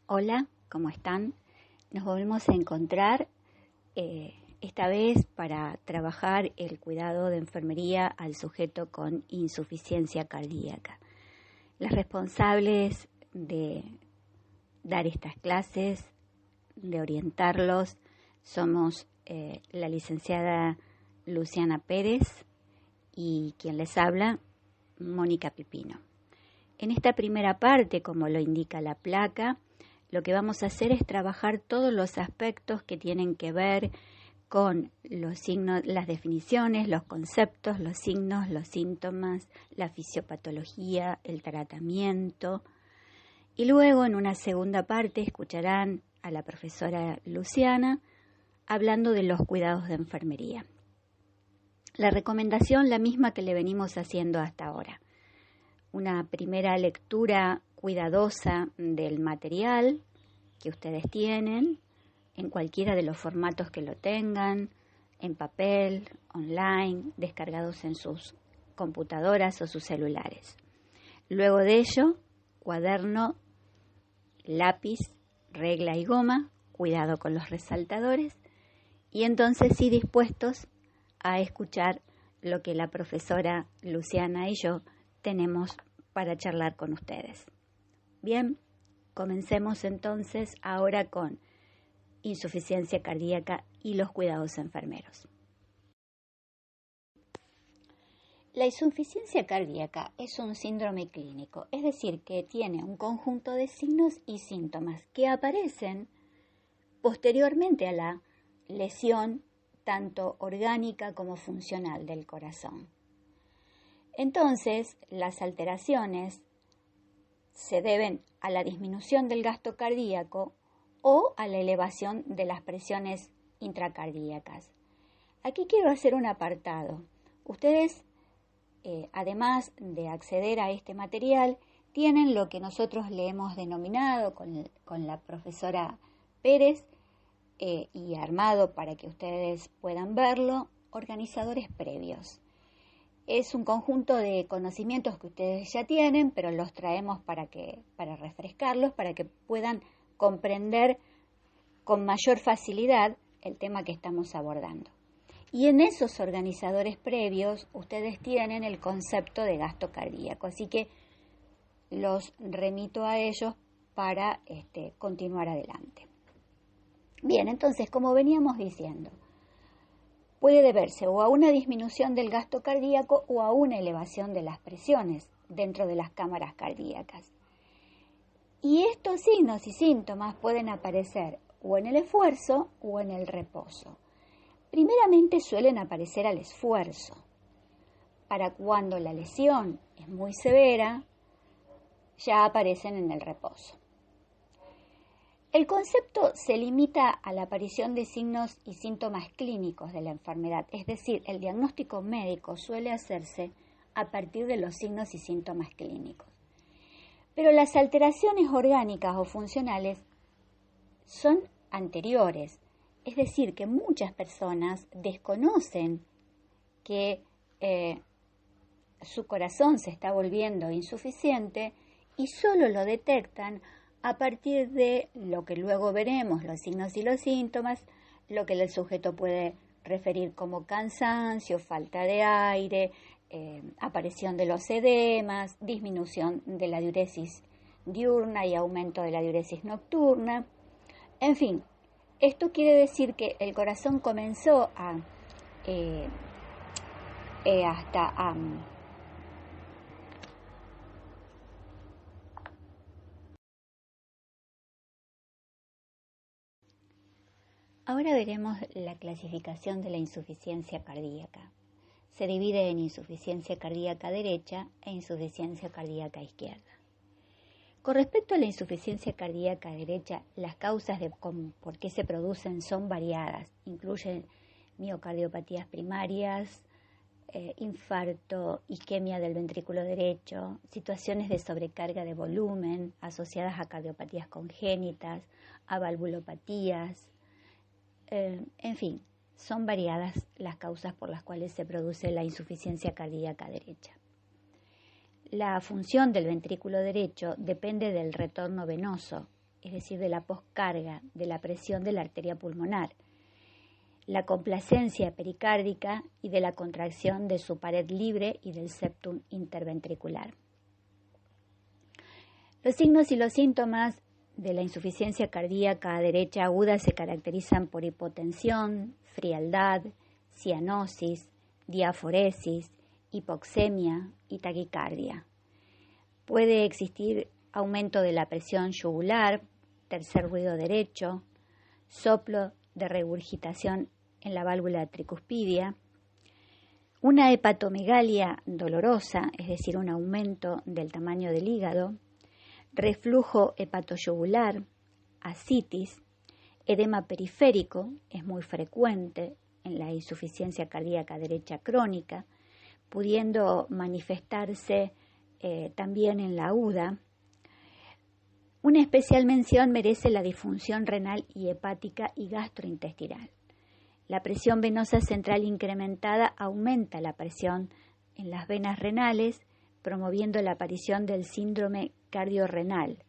Hola, ¿cómo están? Nos volvemos a encontrar, esta vez para trabajar el cuidado de enfermería al sujeto con insuficiencia cardíaca. Las responsables de dar estas clases, de orientarlos, somos la licenciada Luciana Pérez y quien les habla, Mónica Pipino. En esta primera parte, como lo indica la placa, lo que vamos a hacer es trabajar todos los aspectos que tienen que ver con los signos, las definiciones, los conceptos, los signos, los síntomas, la fisiopatología, el tratamiento. Y luego, en una segunda parte, escucharán a la profesora Luciana hablando de los cuidados de enfermería. La recomendación, la misma que le venimos haciendo hasta ahora. Una primera lectura cuidadosa del material que ustedes tienen, en cualquiera de los formatos que lo tengan, en papel, online, descargados en sus computadoras o sus celulares. Luego de ello, cuaderno, lápiz, regla y goma, cuidado con los resaltadores, y entonces sí dispuestos a escuchar lo que la profesora Luciana y yo tenemos para charlar con ustedes. Bien, comencemos entonces ahora con insuficiencia cardíaca y los cuidados enfermeros. La insuficiencia cardíaca es un síndrome clínico, es decir, que tiene un conjunto de signos y síntomas que aparecen posteriormente a la lesión tanto orgánica como funcional del corazón. Entonces, las alteraciones se deben a la disminución del gasto cardíaco o a la elevación de las presiones intracardíacas. Aquí quiero hacer un apartado. Ustedes, además de acceder a este material, tienen lo que nosotros le hemos denominado con la profesora Pérez y armado para que ustedes puedan verlo, organizadores previos. Es un conjunto de conocimientos que ustedes ya tienen, pero los traemos para refrescarlos, para que puedan comprender con mayor facilidad el tema que estamos abordando. Y en esos organizadores previos, ustedes tienen el concepto de gasto cardíaco, así que los remito a ellos para continuar adelante. Bien, entonces, como veníamos diciendo, puede deberse o a una disminución del gasto cardíaco o a una elevación de las presiones dentro de las cámaras cardíacas. Y estos signos y síntomas pueden aparecer o en el esfuerzo o en el reposo. Primeramente suelen aparecer al esfuerzo. Para cuando la lesión es muy severa, ya aparecen en el reposo. El concepto se limita a la aparición de signos y síntomas clínicos de la enfermedad, es decir, el diagnóstico médico suele hacerse a partir de los signos y síntomas clínicos. Pero las alteraciones orgánicas o funcionales son anteriores, es decir, que muchas personas desconocen que su corazón se está volviendo insuficiente y solo lo detectan a partir de lo que luego veremos, los signos y los síntomas, lo que el sujeto puede referir como cansancio, falta de aire, aparición de los edemas, disminución de la diuresis diurna y aumento de la diuresis nocturna. En fin, esto quiere decir que el corazón comenzó Ahora veremos la clasificación de la insuficiencia cardíaca. Se divide en insuficiencia cardíaca derecha e insuficiencia cardíaca izquierda. Con respecto a la insuficiencia cardíaca derecha, las causas de por qué se producen son variadas. Incluyen miocardiopatías primarias, infarto, isquemia del ventrículo derecho, situaciones de sobrecarga de volumen asociadas a cardiopatías congénitas, a valvulopatías. En fin, son variadas las causas por las cuales se produce la insuficiencia cardíaca derecha. La función del ventrículo derecho depende del retorno venoso es decir, de la poscarga, de la presión de la arteria pulmonar, la complacencia pericárdica y de la contracción de su pared libre y del septum interventricular. Los signos y los síntomas de la insuficiencia cardíaca derecha aguda se caracterizan por hipotensión, frialdad, cianosis, diaforesis, hipoxemia y taquicardia. Puede existir aumento de la presión yugular, tercer ruido derecho, soplo de regurgitación en la válvula tricuspidia, una hepatomegalia dolorosa, es decir, un aumento del tamaño del hígado, reflujo hepatoyugular, ascitis, edema periférico, es muy frecuente en la insuficiencia cardíaca derecha crónica, pudiendo manifestarse también en la aguda. Una especial mención merece la disfunción renal y hepática y gastrointestinal. La presión venosa central incrementada aumenta la presión en las venas renales, promoviendo la aparición del síndrome cardiorrenal.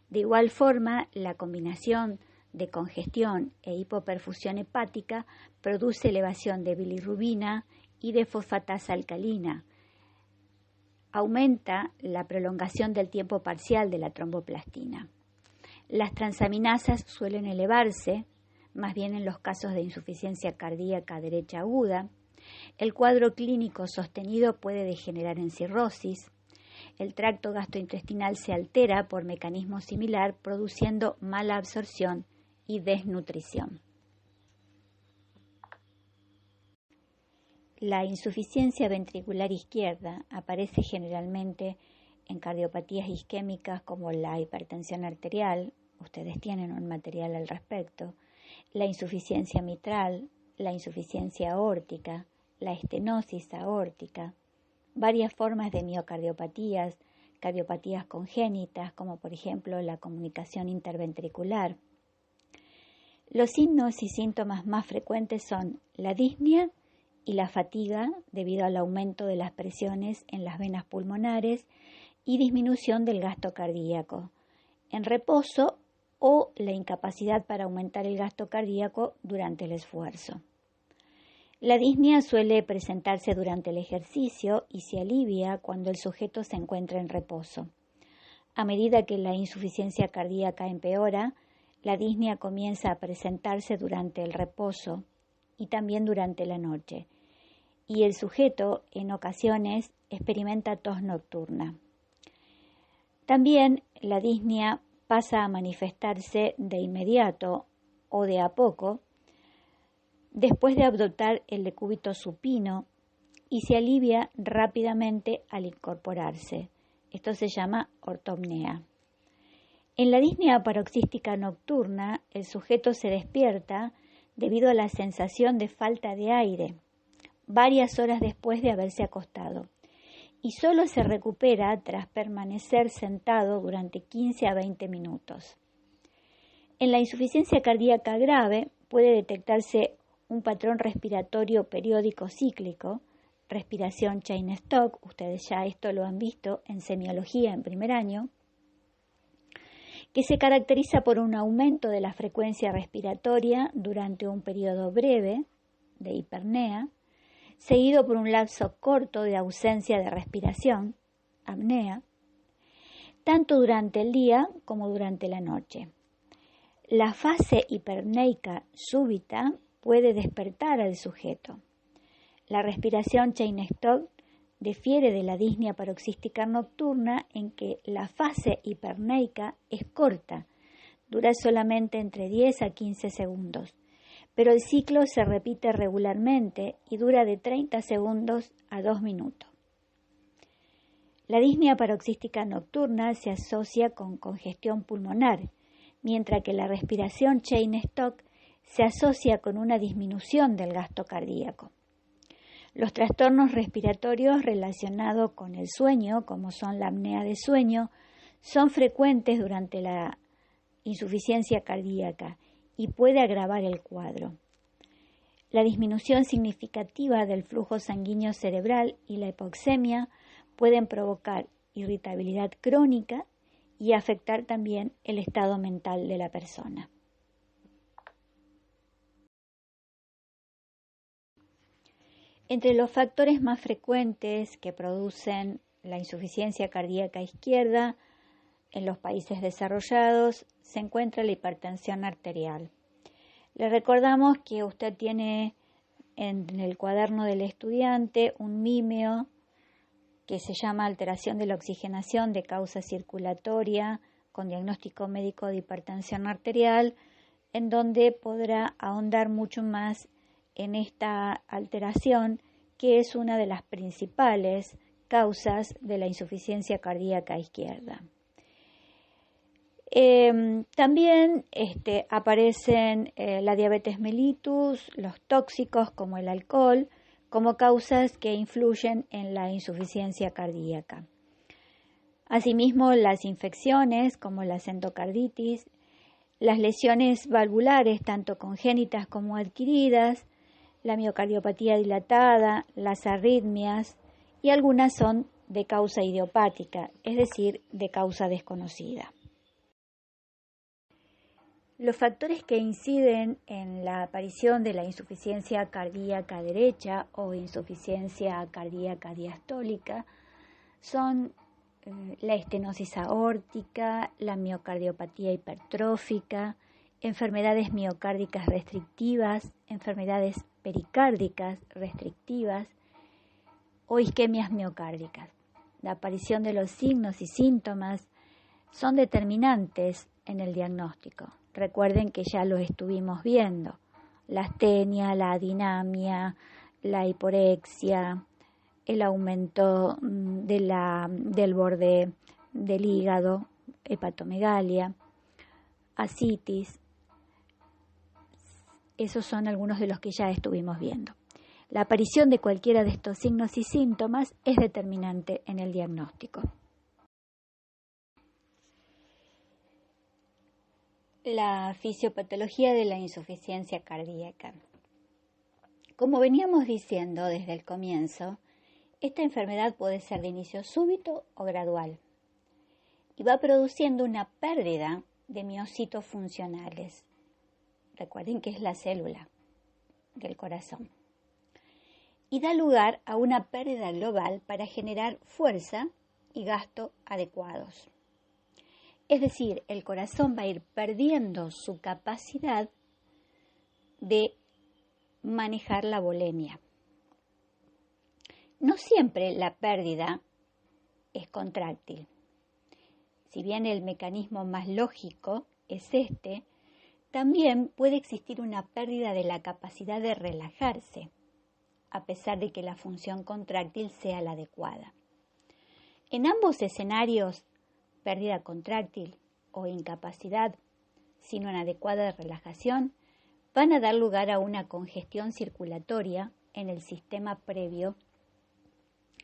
De igual forma, la combinación de congestión e hipoperfusión hepática produce elevación de bilirrubina y de fosfatasa alcalina. Aumenta la prolongación del tiempo parcial de la tromboplastina. Las transaminasas suelen elevarse, más bien en los casos de insuficiencia cardíaca derecha aguda. El cuadro clínico sostenido puede degenerar en cirrosis. El tracto gastrointestinal se altera por mecanismo similar, produciendo mala absorción y desnutrición. La insuficiencia ventricular izquierda aparece generalmente en cardiopatías isquémicas como la hipertensión arterial, ustedes tienen un material al respecto, la insuficiencia mitral, la insuficiencia aórtica, la estenosis aórtica, varias formas de miocardiopatías, cardiopatías congénitas, como por ejemplo la comunicación interventricular. Los signos y síntomas más frecuentes son la disnea y la fatiga debido al aumento de las presiones en las venas pulmonares y disminución del gasto cardíaco en reposo o la incapacidad para aumentar el gasto cardíaco durante el esfuerzo. La disnea suele presentarse durante el ejercicio y se alivia cuando el sujeto se encuentra en reposo. A medida que la insuficiencia cardíaca empeora, la disnea comienza a presentarse durante el reposo y también durante la noche, y el sujeto en ocasiones experimenta tos nocturna. También la disnea pasa a manifestarse de inmediato o de a poco después de adoptar el decúbito supino y se alivia rápidamente al incorporarse. Esto se llama ortopnea. En la disnea paroxística nocturna, el sujeto se despierta debido a la sensación de falta de aire varias horas después de haberse acostado y solo se recupera tras permanecer sentado durante 15 a 20 minutos. En la insuficiencia cardíaca grave puede detectarse un patrón respiratorio periódico cíclico, respiración Cheyne-Stokes, ustedes ya esto lo han visto en semiología en primer año, que se caracteriza por un aumento de la frecuencia respiratoria durante un periodo breve de hipernea, seguido por un lapso corto de ausencia de respiración, apnea, tanto durante el día como durante la noche. La fase hiperneica súbita puede despertar al sujeto. La respiración Cheyne-Stokes difiere de la disnea paroxística nocturna en que la fase hiperneica es corta, dura solamente entre 10 a 15 segundos, pero el ciclo se repite regularmente y dura de 30 segundos a 2 minutos. La disnea paroxística nocturna se asocia con congestión pulmonar, mientras que la respiración Cheyne-Stokes se asocia con una disminución del gasto cardíaco. Los trastornos respiratorios relacionados con el sueño, como son la apnea de sueño, son frecuentes durante la insuficiencia cardíaca y puede agravar el cuadro. La disminución significativa del flujo sanguíneo cerebral y la hipoxemia pueden provocar irritabilidad crónica y afectar también el estado mental de la persona. Entre los factores más frecuentes que producen la insuficiencia cardíaca izquierda en los países desarrollados se encuentra la hipertensión arterial. Le recordamos que usted tiene en el cuaderno del estudiante un mimeo que se llama alteración de la oxigenación de causa circulatoria con diagnóstico médico de hipertensión arterial, en donde podrá ahondar mucho más en esta alteración, que es una de las principales causas de la insuficiencia cardíaca izquierda. También aparecen la diabetes mellitus, los tóxicos como el alcohol, como causas que influyen en la insuficiencia cardíaca. Asimismo, las infecciones como la endocarditis, las lesiones valvulares, tanto congénitas como adquiridas, la miocardiopatía dilatada, las arritmias, y algunas son de causa idiopática, es decir, de causa desconocida. Los factores que inciden en la aparición de la insuficiencia cardíaca derecha o insuficiencia cardíaca diastólica son la estenosis aórtica, la miocardiopatía hipertrófica, enfermedades miocárdicas restrictivas, enfermedades pericárdicas restrictivas o isquemias miocárdicas. La aparición de los signos y síntomas son determinantes en el diagnóstico. Recuerden que ya los estuvimos viendo: la astenia, la adinamia, la hiporexia, el aumento del borde del hígado, hepatomegalia, ascitis. Esos son algunos de los que ya estuvimos viendo. La aparición de cualquiera de estos signos y síntomas es determinante en el diagnóstico. La fisiopatología de la insuficiencia cardíaca. Como veníamos diciendo desde el comienzo, esta enfermedad puede ser de inicio súbito o gradual y va produciendo una pérdida de miocitos funcionales. Recuerden que es la célula del corazón. Y da lugar a una pérdida global para generar fuerza y gasto adecuados. Es decir, el corazón va a ir perdiendo su capacidad de manejar la volemia. No siempre la pérdida es contráctil. Si bien el mecanismo más lógico es también puede existir una pérdida de la capacidad de relajarse, a pesar de que la función contráctil sea la adecuada. En ambos escenarios, pérdida contráctil o incapacidad sin una adecuada relajación, van a dar lugar a una congestión circulatoria en el sistema previo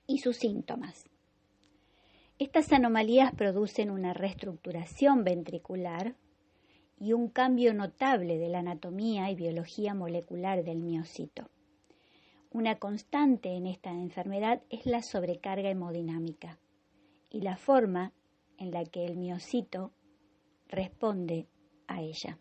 y sus síntomas. Estas anomalías producen una reestructuración ventricular y un cambio notable de la anatomía y biología molecular del miocito. Una constante en esta enfermedad es la sobrecarga hemodinámica y la forma en la que el miocito responde a ella.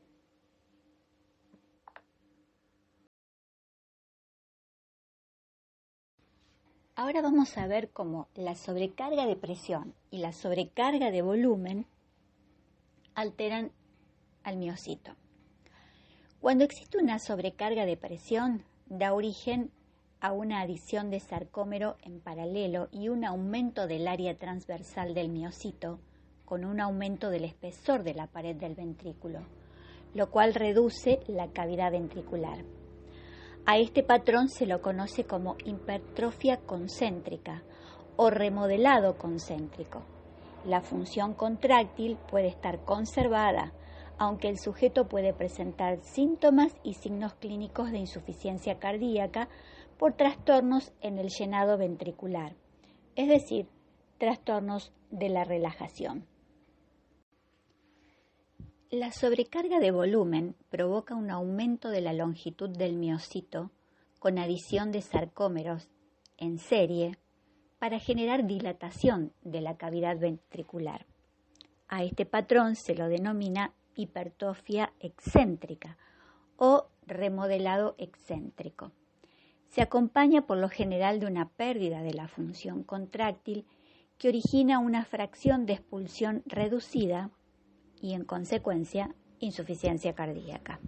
Ahora vamos a ver cómo la sobrecarga de presión y la sobrecarga de volumen alteran al miocito. Cuando existe una sobrecarga de presión, da origen a una adición de sarcómero en paralelo y un aumento del área transversal del miocito, con un aumento del espesor de la pared del ventrículo, lo cual reduce la cavidad ventricular. A este patrón se lo conoce como hipertrofia concéntrica o remodelado concéntrico. La función contráctil puede estar conservada, aunque el sujeto puede presentar síntomas y signos clínicos de insuficiencia cardíaca por trastornos en el llenado ventricular, es decir, trastornos de la relajación. La sobrecarga de volumen provoca un aumento de la longitud del miocito con adición de sarcómeros en serie para generar dilatación de la cavidad ventricular. A este patrón se lo denomina hipertrofia excéntrica o remodelado excéntrico. Se acompaña por lo general de una pérdida de la función contráctil que origina una fracción de expulsión reducida y, en consecuencia, insuficiencia cardíaca.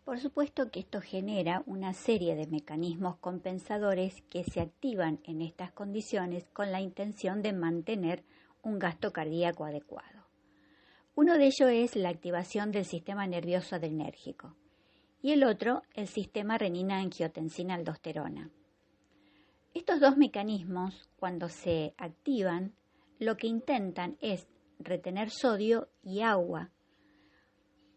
Por supuesto que esto genera una serie de mecanismos compensadores que se activan en estas condiciones con la intención de mantener un gasto cardíaco adecuado. Uno de ellos es la activación del sistema nervioso adrenérgico y el otro el sistema renina-angiotensina-aldosterona. Estos dos mecanismos, cuando se activan, lo que intentan es retener sodio y agua,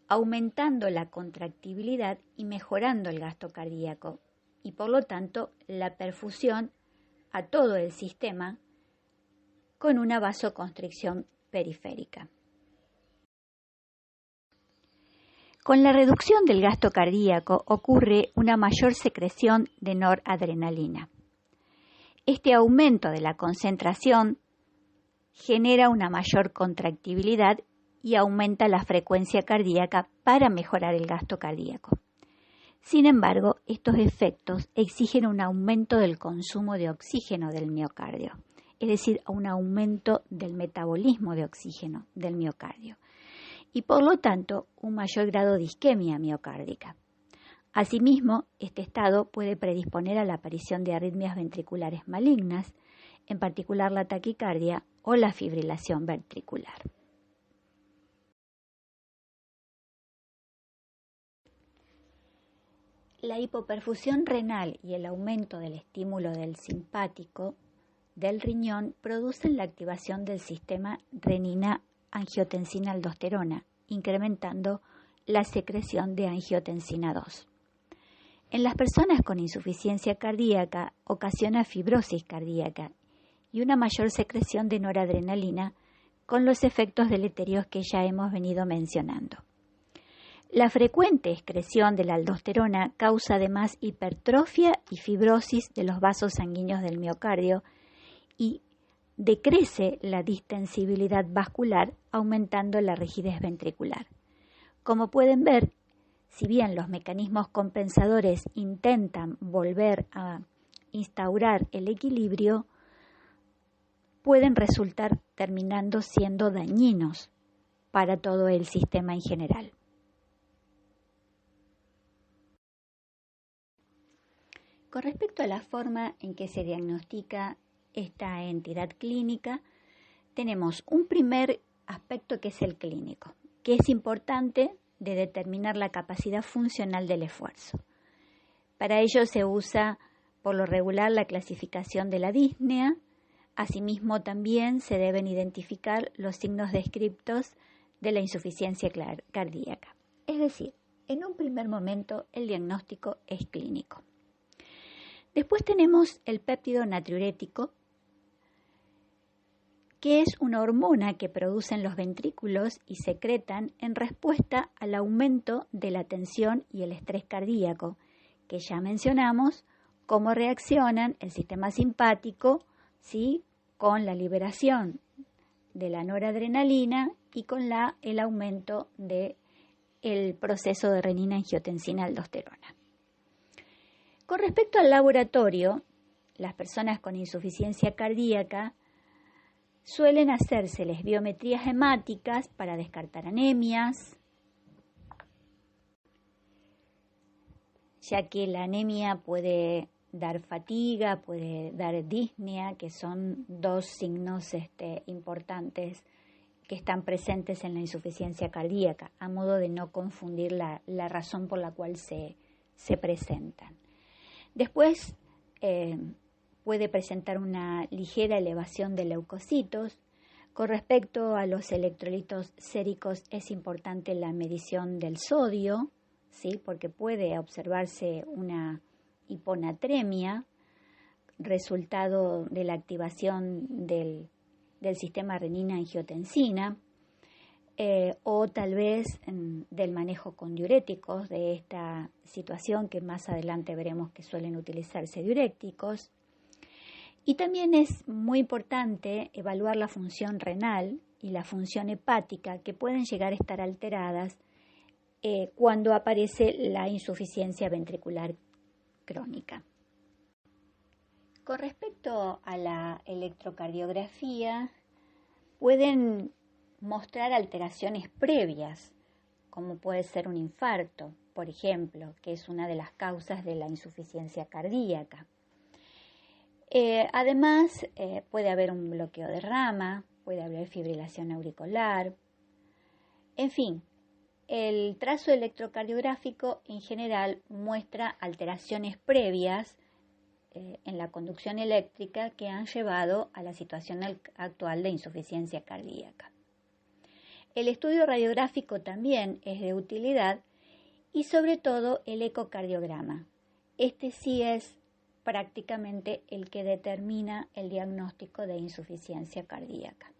aumentando la contractibilidad y mejorando el gasto cardíaco y por lo tanto la perfusión a todo el sistema con una vasoconstricción periférica. Con la reducción del gasto cardíaco ocurre una mayor secreción de noradrenalina. Este aumento de la concentración genera una mayor contractibilidad y aumenta la frecuencia cardíaca para mejorar el gasto cardíaco. Sin embargo, estos efectos exigen un aumento del consumo de oxígeno del miocardio, es decir, un aumento del metabolismo de oxígeno del miocardio y por lo tanto un mayor grado de isquemia miocárdica. Asimismo, este estado puede predisponer a la aparición de arritmias ventriculares malignas, en particular la taquicardia o la fibrilación ventricular. La hipoperfusión renal y el aumento del estímulo del simpático del riñón producen la activación del sistema renina-angiotensina-aldosterona, incrementando la secreción de angiotensina 2. En las personas con insuficiencia cardíaca ocasiona fibrosis cardíaca y una mayor secreción de noradrenalina con los efectos deleterios que ya hemos venido mencionando. La frecuente excreción de la aldosterona causa además hipertrofia y fibrosis de los vasos sanguíneos del miocardio y decrece la distensibilidad vascular, aumentando la rigidez ventricular. Como pueden ver, si bien los mecanismos compensadores intentan volver a instaurar el equilibrio, pueden resultar terminando siendo dañinos para todo el sistema en general. Con respecto a la forma en que se diagnostica esta entidad clínica, tenemos un primer aspecto que es el clínico, que es importante de determinar la capacidad funcional del esfuerzo. Para ello se usa por lo regular la clasificación de la disnea. Asimismo también se deben identificar los signos descriptos de la insuficiencia cardíaca. Es decir, en un primer momento el diagnóstico es clínico. Después tenemos el péptido natriurético, que es una hormona que producen los ventrículos y secretan en respuesta al aumento de la tensión y el estrés cardíaco, que ya mencionamos cómo reaccionan el sistema simpático, ¿sí?, con la liberación de la noradrenalina y con el aumento del proceso de renina-angiotensina-aldosterona. Con respecto al laboratorio, las personas con insuficiencia cardíaca suelen hacérseles biometrías hemáticas para descartar anemias, ya que la anemia puede dar fatiga, puede dar disnea, que son dos signos importantes que están presentes en la insuficiencia cardíaca, a modo de no confundir la razón por la cual se presentan. Después puede presentar una ligera elevación de leucocitos. Con respecto a los electrolitos séricos es importante la medición del sodio, ¿sí?, porque puede observarse una hiponatremia, resultado de la activación del sistema renina-angiotensina, o tal vez del manejo con diuréticos de esta situación, que más adelante veremos que suelen utilizarse diuréticos. Y también es muy importante evaluar la función renal y la función hepática, que pueden llegar a estar alteradas cuando aparece la insuficiencia ventricular crónica. Con respecto a la electrocardiografía, pueden mostrar alteraciones previas, como puede ser un infarto, por ejemplo, que es una de las causas de la insuficiencia cardíaca. Además, puede haber un bloqueo de rama, puede haber fibrilación auricular. En fin, el trazo electrocardiográfico en general muestra alteraciones previas en la conducción eléctrica que han llevado a la situación actual de insuficiencia cardíaca. El estudio radiográfico también es de utilidad y sobre todo el ecocardiograma. Este sí es prácticamente el que determina el diagnóstico de insuficiencia cardíaca.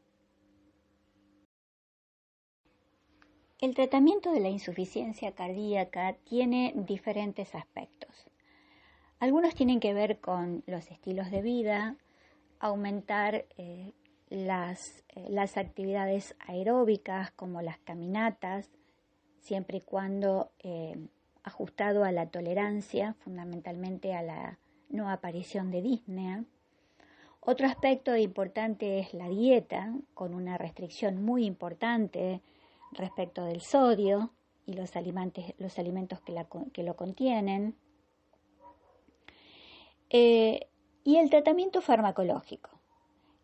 El tratamiento de la insuficiencia cardíaca tiene diferentes aspectos. Algunos tienen que ver con los estilos de vida, aumentar las actividades aeróbicas como las caminatas, siempre y cuando ajustado a la tolerancia, fundamentalmente a la no aparición de disnea. Otro aspecto importante es la dieta, con una restricción muy importante respecto del sodio y los alimentos que lo contienen. Y el tratamiento farmacológico.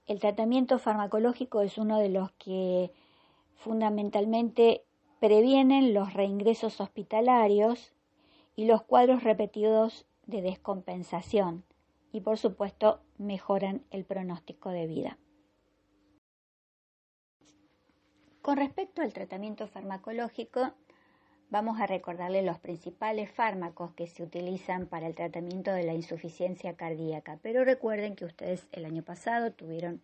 El tratamiento farmacológico es uno de los que fundamentalmente previenen los reingresos hospitalarios y los cuadros repetidos de descompensación y, por supuesto, mejoran el pronóstico de vida. Con respecto al tratamiento farmacológico, vamos a recordarles los principales fármacos que se utilizan para el tratamiento de la insuficiencia cardíaca, pero recuerden que ustedes el año pasado tuvieron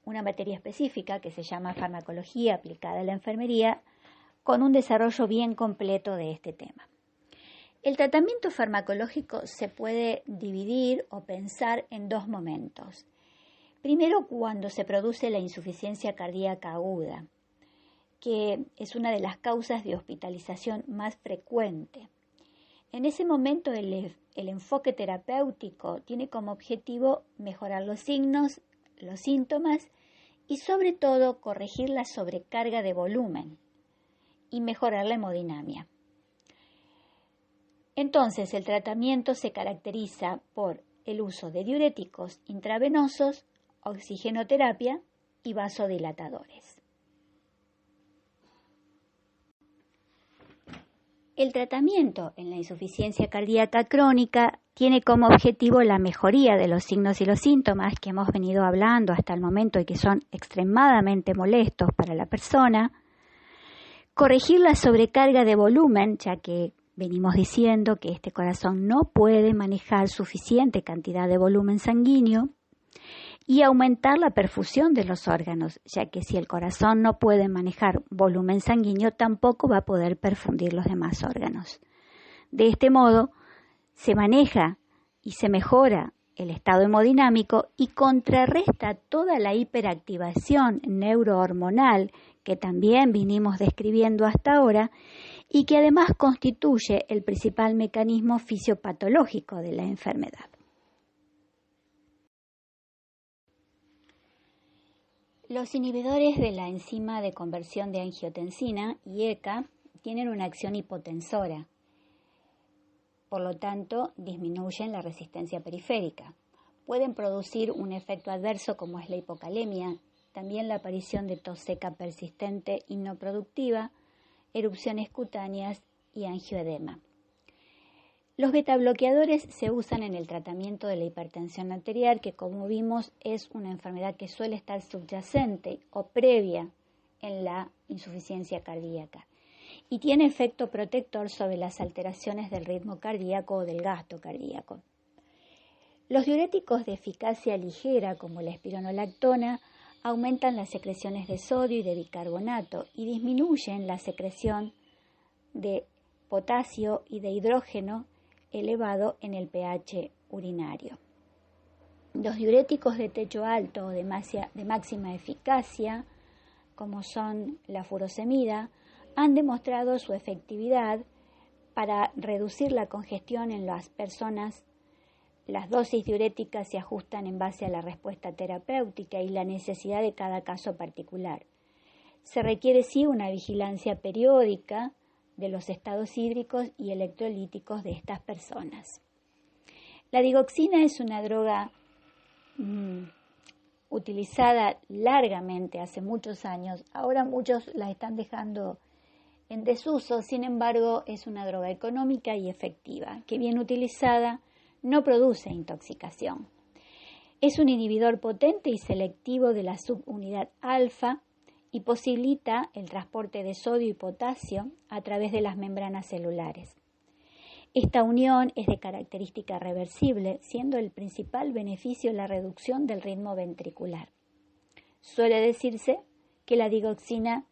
una materia específica que se llama farmacología aplicada a la enfermería, con un desarrollo bien completo de este tema. El tratamiento farmacológico se puede dividir o pensar en dos momentos. Primero, cuando se produce la insuficiencia cardíaca aguda, que es una de las causas de hospitalización más frecuente. En ese momento el enfoque terapéutico tiene como objetivo mejorar los signos, los síntomas y sobre todo corregir la sobrecarga de volumen y mejorar la hemodinamia. Entonces el tratamiento se caracteriza por el uso de diuréticos intravenosos, oxigenoterapia y vasodilatadores. El tratamiento en la insuficiencia cardíaca crónica tiene como objetivo la mejoría de los signos y los síntomas que hemos venido hablando hasta el momento y que son extremadamente molestos para la persona, corregir la sobrecarga de volumen, ya que venimos diciendo que este corazón no puede manejar suficiente cantidad de volumen sanguíneo, y aumentar la perfusión de los órganos, ya que si el corazón no puede manejar volumen sanguíneo, tampoco va a poder perfundir los demás órganos. De este modo, se maneja y se mejora el estado hemodinámico y contrarresta toda la hiperactivación neurohormonal que también vinimos describiendo hasta ahora y que además constituye el principal mecanismo fisiopatológico de la enfermedad. Los inhibidores de la enzima de conversión de angiotensina, IECA, tienen una acción hipotensora. Por lo tanto, disminuyen la resistencia periférica. Pueden producir un efecto adverso como es la hipocalemia, también la aparición de tos seca persistente y no productiva, erupciones cutáneas y angioedema. Los betabloqueadores se usan en el tratamiento de la hipertensión arterial, que como vimos es una enfermedad que suele estar subyacente o previa en la insuficiencia cardíaca y tiene efecto protector sobre las alteraciones del ritmo cardíaco o del gasto cardíaco. Los diuréticos de eficacia ligera, como la espironolactona, aumentan las secreciones de sodio y de bicarbonato y disminuyen la secreción de potasio y de hidrógeno elevado en el pH urinario. Los diuréticos de techo alto o de máxima eficacia, como son la furosemida, han demostrado su efectividad para reducir la congestión en las personas. Las dosis diuréticas se ajustan en base a la respuesta terapéutica y la necesidad de cada caso particular. Se requiere sí una vigilancia periódica de los estados hídricos y electrolíticos de estas personas. La digoxina es una droga utilizada largamente hace muchos años. Ahora muchos la están dejando en desuso, sin embargo, es una droga económica y efectiva, que bien utilizada no produce intoxicación. Es un inhibidor potente y selectivo de la subunidad alfa y posibilita el transporte de sodio y potasio a través de las membranas celulares. Esta unión es de característica reversible, siendo el principal beneficio la reducción del ritmo ventricular. Suele decirse que la digoxina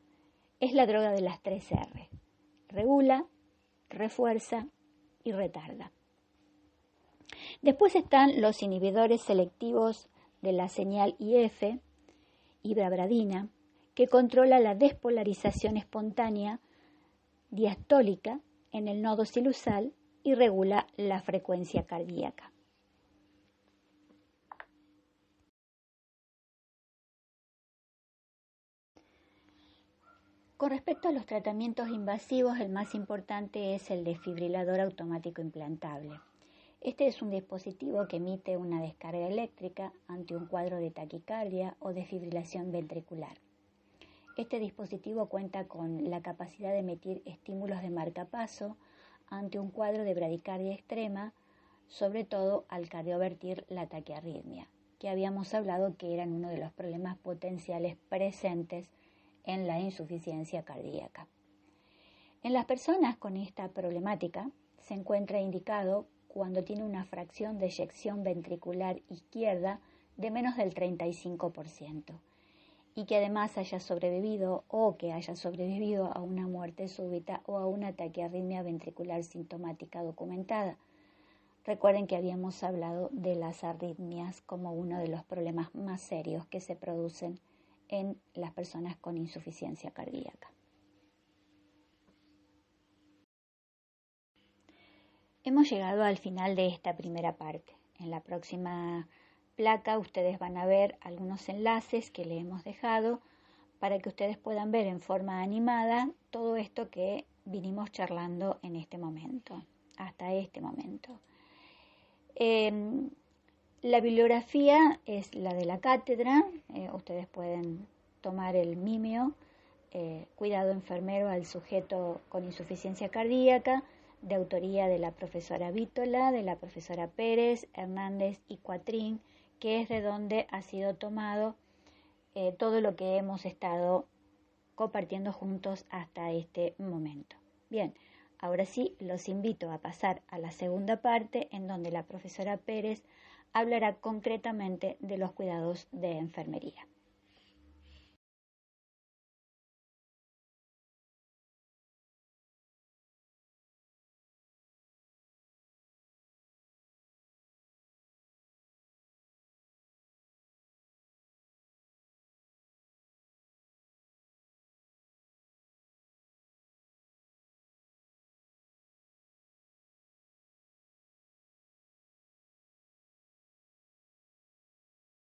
es la droga de las 3 R: regula, refuerza y retarda. Después están los inhibidores selectivos de la señal IF, ibabradina, que controla la despolarización espontánea diastólica en el nodo sinusal y regula la frecuencia cardíaca. Con respecto a los tratamientos invasivos, el más importante es el desfibrilador automático implantable. Este es un dispositivo que emite una descarga eléctrica ante un cuadro de taquicardia o desfibrilación ventricular. Este dispositivo cuenta con la capacidad de emitir estímulos de marcapaso ante un cuadro de bradicardia extrema, sobre todo al cardiovertir la taquiarritmia, que habíamos hablado que eran uno de los problemas potenciales presentes en la insuficiencia cardíaca. En las personas con esta problemática se encuentra indicado cuando tiene una fracción de eyección ventricular izquierda de menos del 35% y que además haya sobrevivido a una muerte súbita o a una taquiarritmia ventricular sintomática documentada. Recuerden que habíamos hablado de las arritmias como uno de los problemas más serios que se producen en las personas con insuficiencia cardíaca. Hemos llegado al final de esta primera parte. En la próxima placa ustedes van a ver algunos enlaces que le hemos dejado para que ustedes puedan ver en forma animada todo esto que vinimos charlando en este momento, hasta este momento. La bibliografía es la de la cátedra. Ustedes pueden tomar el Mimio, Cuidado enfermero al sujeto con insuficiencia cardíaca, de autoría de la profesora Vítola, de la profesora Pérez, Hernández y Cuatrín, que es de donde ha sido tomado todo lo que hemos estado compartiendo juntos hasta este momento. Bien, ahora sí los invito a pasar a la segunda parte, en donde la profesora Pérez hablará concretamente de los cuidados de enfermería.